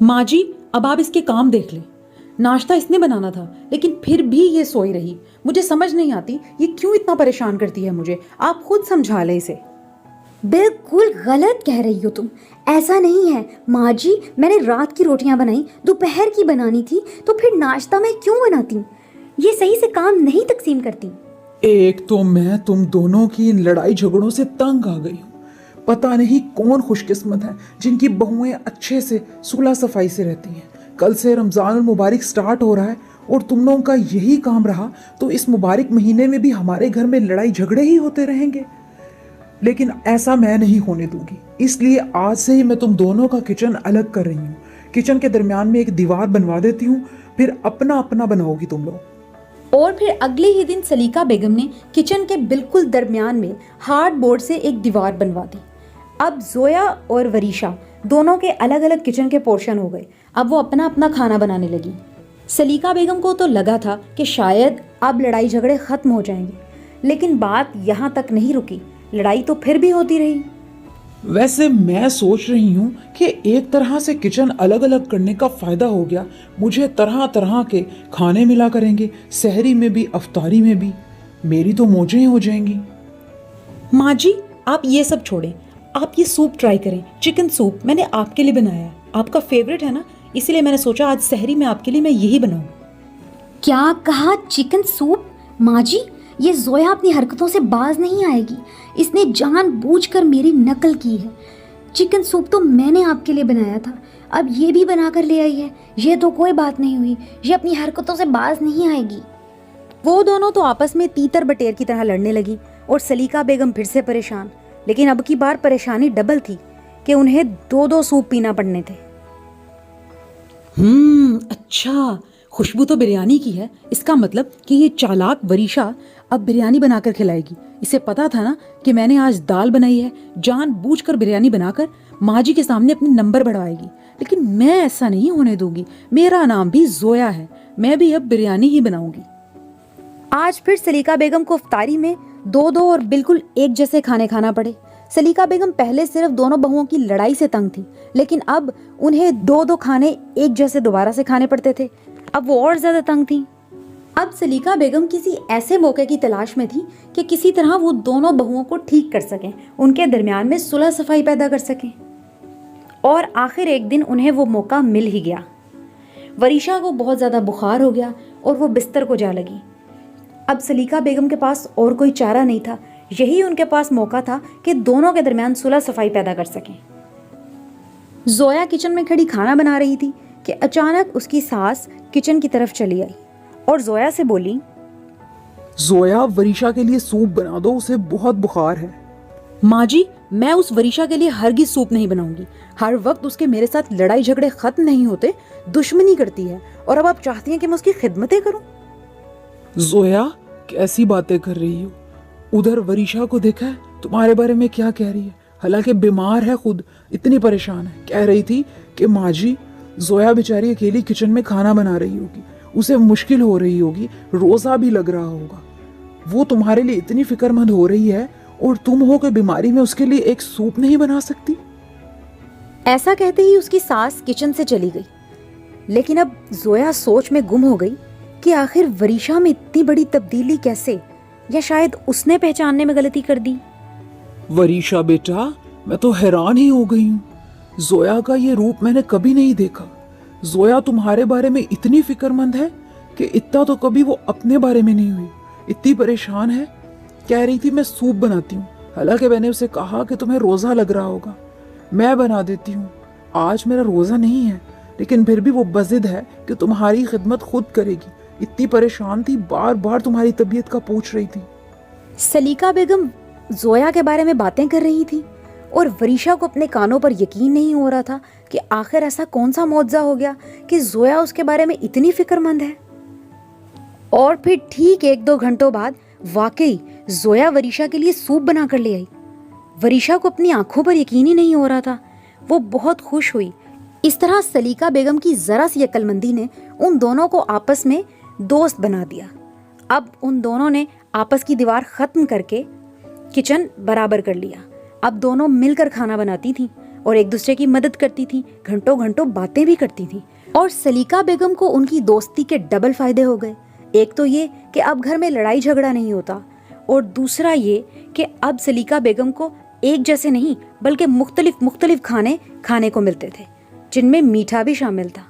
माँ जी, अब आप इसके काम देख लें। नाश्ता इसने बनाना था, लेकिन फिर भी ये सोई रही। मुझे समझ नहीं आती ये क्यों इतना परेशान करती है मुझे। आप खुद समझा लें इसे। बिल्कुल गलत कह रही हो तुम। ऐसा नहीं है माँ जी, मैंने रात की रोटियां बनाई, दोपहर की बनानी थी, तो फिर नाश्ता मैं क्यों बनाती? ये सही से काम नहीं तकसीम करती। एक तो मैं तुम दोनों की इन लड़ाई झगड़ों से तंग आ गई हूँ। पता नहीं कौन खुशकिस्मत है जिनकी बहुएं अच्छे से सुलह सफाई से रहती हैं। कल से रमजान मुबारक स्टार्ट हो रहा है और तुम लोगों का यही काम रहा तो इस मुबारक महीने में भी हमारे घर में लड़ाई झगड़े ही होते रहेंगे। लेकिन ऐसा मैं नहीं होने दूंगी, इसलिए आज से ही मैं तुम दोनों का किचन अलग कर रही हूँ। किचन के दरमियान में एक दीवार बनवा देती हूँ, फिर अपना अपना बनाओगी तुम लोग। और फिर अगले ही दिन सलीका बेगम ने किचन के बिल्कुल दरमियान में हार्ड बोर्ड से एक दीवार बनवा दी। अब जोया और वरीशा दोनों के अलग अलग किचन के पोर्शन हो गए। अब वो अपना अपना खाना बनाने लगी। सलीका बेगम को तो लगा था कि शायद अब लड़ाई झगड़े खत्म हो जाएंगे, लेकिन बात यहाँ तक नहीं रुकी। लड़ाई तो फिर भी होती रही। वैसे मैं सोच रही हूँ कि एक तरह से किचन अलग अलग करने का फायदा हो गया। मुझे तरह तरह के खाने मिला करेंगे, सहरी में भी अफ्तारी में भी। मेरी तो मौजें हो जाएंगी। माँ जी, आप ये सब छोड़ें, आप ये सूप ट्राई करें। चिकन सूप मैंने आपके लिए बनाया है, आपका फेवरेट है ना, इसलिए मैंने सोचा आज सहरी में आपके लिए मैं यही बनाऊं। क्या कहा? Chicken soup? माँ जी, ये जोया अपनी हरकतों से बाज नहीं आएगी। इसने जानबूझकर मेरी नकल की है। चिकन सूप तो मैंने आपके लिए बनाया था, अब ये भी बना कर ले आई है। ये तो कोई बात नहीं हुई, ये अपनी हरकतों से बाज नहीं आएगी। वो दोनों तो आपस में तीतर बटेर की तरह लड़ने लगी और सलीका बेगम फिर से परेशान। लेकिन अब की बार परेशानी डबल थी कि उन्हें दो दो सूप पीना पड़ने थे। अच्छा, खुशबू तो बिरयानी की है। इसका मतलब कि ये चालाक वरीशा अब बिरयानी बनाकर खिलाएगी। इसे पता था ना कि मैंने आज दाल बनाई है, जानबूझकर बिरयानी बनाकर माँ जी के सामने अपने नंबर बढ़ाएगी। लेकिन मैं ऐसा नहीं होने दूंगी। मेरा नाम भी जोया है, मैं भी अब बिरयानी ही बनाऊंगी। आज फिर सलीका बेगम को इफ्तारी में दो दो और बिल्कुल एक जैसे खाने खाना पड़े। सलीका बेगम पहले सिर्फ दोनों बहुओं की लड़ाई से तंग थी, लेकिन अब उन्हें दो दो खाने एक जैसे दोबारा से खाने पड़ते थे। अब वो और ज्यादा तंग थी। अब सलीका बेगम किसी ऐसे मौके की तलाश में थी कि किसी तरह वो दोनों बहुओं को ठीक कर सकें, उनके दरमियान में सुलह सफाई पैदा कर सकें। और आखिर एक दिन उन्हें वो मौका मिल ही गया। वरीशा को बहुत ज़्यादा बुखार हो गया और वो बिस्तर को जा लगी। अब सलीका बेगम के पास और कोई चारा नहीं था, यही उनके पास मौका था कि दोनों के दरमियान सुलह सफाई पैदा कर सकें। जोया किचन में खड़ी खाना बना रही थी कि अचानक उसकी सास किचन की तरफ चली आई और जोया से बोली, जोया, वरीशा के लिए सूप बना दो, उसे बहुत बुखार है। माँ जी, मैं उस वरीशा के लिए हरगिज सूप नहीं बनाऊंगी। हर वक्त उसके मेरे साथ लड़ाई झगड़े खत्म नहीं होते, दुश्मनी करती है, और अब आप चाहती हैं कि मैं उसकी खिदमतें करूं? जोया, कैसी बातें कर रही हो? उधर वरीशा को देखा है तुम्हारे बारे में क्या कह रही है? हालांकि बीमार है, खुद इतनी परेशान है। कह रही थी कि माँ जी, जोया बेचारी अकेली किचन में खाना बना रही होगी, उसे मुश्किल हो रही होगी, रोजा भी लग रहा होगा। वो तुम्हारे लिए इतनी फिक्रमंद हो रही है और तुम हो कि बीमारी में उसके लिए एक सूप नहीं बना सकती। ऐसा कहते ही उसकी सास किचन से चली गई। लेकिन अब जोया सोच में गुम हो गई कि आखिर वरीशा में इतनी बड़ी तब्दीली कैसे, या शायद उसने पहचानने में गलती कर दी। वरीशा बेटा, मैं तो हैरान ही हो गई हूँ। जोया का ये रूप मैंने कभी नहीं देखा। जोया तुम्हारे बारे में इतनी फिक्रमंद है कि इतना तो कभी वो अपने बारे में नहीं हुई। इतनी परेशान है, कह रही थी मैं सूप बनाती हूँ। हालांकि मैंने उसे कहा कि तुम्हें रोजा लग रहा होगा, मैं बना देती हूँ। आज मेरा रोजा नहीं है, लेकिन फिर भी वो बजिद है कि तुम्हारी खिदमत खुद करेगी। इतनी परेशान थी, बार बार तुम्हारी तबीयत का पूछ रही थी। सलीका बेगम जोया के बारे में बातें कर रही थी और वरीशा को अपने कानों पर यकीन नहीं हो रहा था कि आखिर ऐसा कौन सा मौजज़ा हो गया कि जोया उसके बारे में इतनी फिक्रमंद है। और फिर ठीक एक दो घंटों बाद वाकई जोया वरीशा के लिए सूप बना कर ले आई। वरीशा को अपनी आंखों पर यकीन ही नहीं हो रहा था। वो बहुत खुश हुई। इस तरह सलीका बेगम की जरा सी अक्लमंदी ने उन दोनों को आपस में दोस्त बना दिया। अब उन दोनों ने आपस की दीवार खत्म करके किचन बराबर कर लिया। अब दोनों मिलकर खाना बनाती थीं। اور ایک دوسرے کی مدد کرتی تھیں، گھنٹوں گھنٹوں باتیں بھی کرتی تھیں۔ اور سلیقہ بیگم کو ان کی دوستی کے ڈبل فائدے ہو گئے۔ ایک تو یہ کہ اب گھر میں لڑائی جھگڑا نہیں ہوتا، اور دوسرا یہ کہ اب سلیقہ بیگم کو ایک جیسے نہیں بلکہ مختلف کھانے کو ملتے تھے، جن میں میٹھا بھی شامل تھا۔